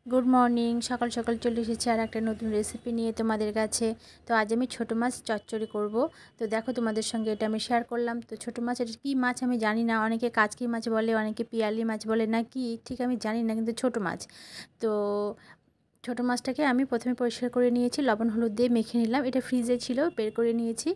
Good morning सकाल सकाल चले एसेছি আর একটা নতুন রেসিপি নিয়ে তোমাদের কাছে। তো আজ আমি ছোট মাছ চচ্চড়ি করব। তো দেখো তোমাদের সঙ্গে এটা আমি শেয়ার করলাম। তো ছোট মাছ এটা কি মাছ আমি জানি না, অনেকে কাচকি মাছ বলে, অনেকে পিয়ালি মাছ বলে, না কি ঠিক আমি জানি না, কিন্তু ছোট মাছ। তো ছোটো মাছটাকে আমি প্রথমে পরিষ্কার করে নিয়েছি, লবণ হলুদ দিয়ে মেখে নিলাম। এটা ফ্রিজে ছিল, বের করে নিয়েছি,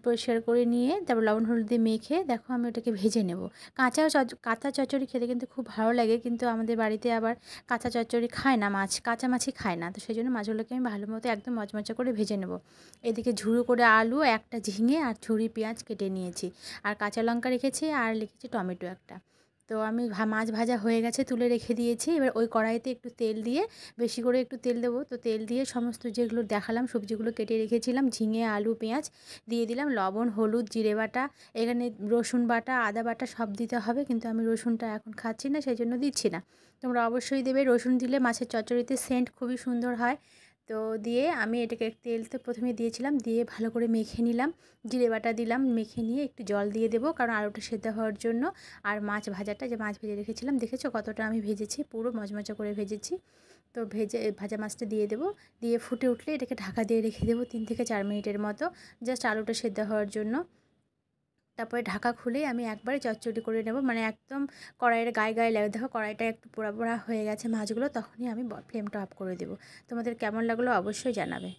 পরিষ্কার করে নিয়ে তারপর লবণ হলুদ দিয়ে মেখে দেখো আমি ওটাকে ভেজে নেব। কাঁচা চচ্চড়ি খেতে কিন্তু খুব ভালো লাগে, কিন্তু আমাদের বাড়িতে আবার কাঁচা চচ্চড়ি খায় না, কাঁচা মাছই খায় না। তো সেই জন্য মাছগুলোকে আমি ভালো মতো একদম মচমচা করে ভেজে নেব। এদিকে ঝুড়ো করে আলু, একটা ঝিঙে আর ঝুড়ি পেঁয়াজ কেটে নিয়েছি, আর কাঁচা লঙ্কা রেখেছি, আর লিখেছি টমেটো একটা। তো আমি মাছ ভাজা হয়ে গেছে, তুলে রেখে দিয়েছি। এবার ওই কড়াইতে একটু তেল দিয়ে, বেশি করে একটু তেল দেবো। তো তেল দিয়ে সমস্ত যেগুলো দেখালাম সবজিগুলো কেটে রেখেছিলাম, ঝিঙে আলু পেঁয়াজ দিয়ে দিলাম, লবণ হলুদ জিরে বাটা, এখানে রসুন বাটা আদা বাটা সব দিতে হবে, কিন্তু আমি রসুনটা এখন খাচ্ছি না, সেই জন্য দিচ্ছি না। তোমরা অবশ্যই দেবে, রসুন দিলে মাছের চচ্চড়িতে সেন্ট খুবই সুন্দর হয়। তো দিয়ে আমি এটাকে তেল তো প্রথমে দিয়েছিলাম, দিয়ে ভালো করে মেখে নিলাম, জিরে বাটা দিলাম, মেখে নিয়ে একটু জল দিয়ে দেবো, কারণ আলুটা সেদ্ধ হওয়ার জন্য। আর মাছ ভাজাটা, যে মাছ ভেজে রেখেছিলাম, দেখেছো কতটা আমি ভেজেছি, পুরো মচমচা করে ভেজেছি। তো ভাজা মাছটা দিয়ে দেবো, দিয়ে ফুটে উঠলে এটাকে ঢাকা দিয়ে রেখে দেবো 3 থেকে 4 মিনিটের মতো, জাস্ট আলুটা সেদ্ধ হওয়ার জন্য। তারপরে ঢাকা খুলেই আমি একবারে চচ্চড়ি করে নেব, মানে একদম কড়াইয়ের গায়ে গায়ে লাগে। দেখো কড়াইটা একটু পোড়া পোড়া হয়ে গেছে মাছগুলো, তখনই আমি ফ্লেমটা অফ করে দেবো। তোমাদের কেমন লাগলো অবশ্যই জানাবে।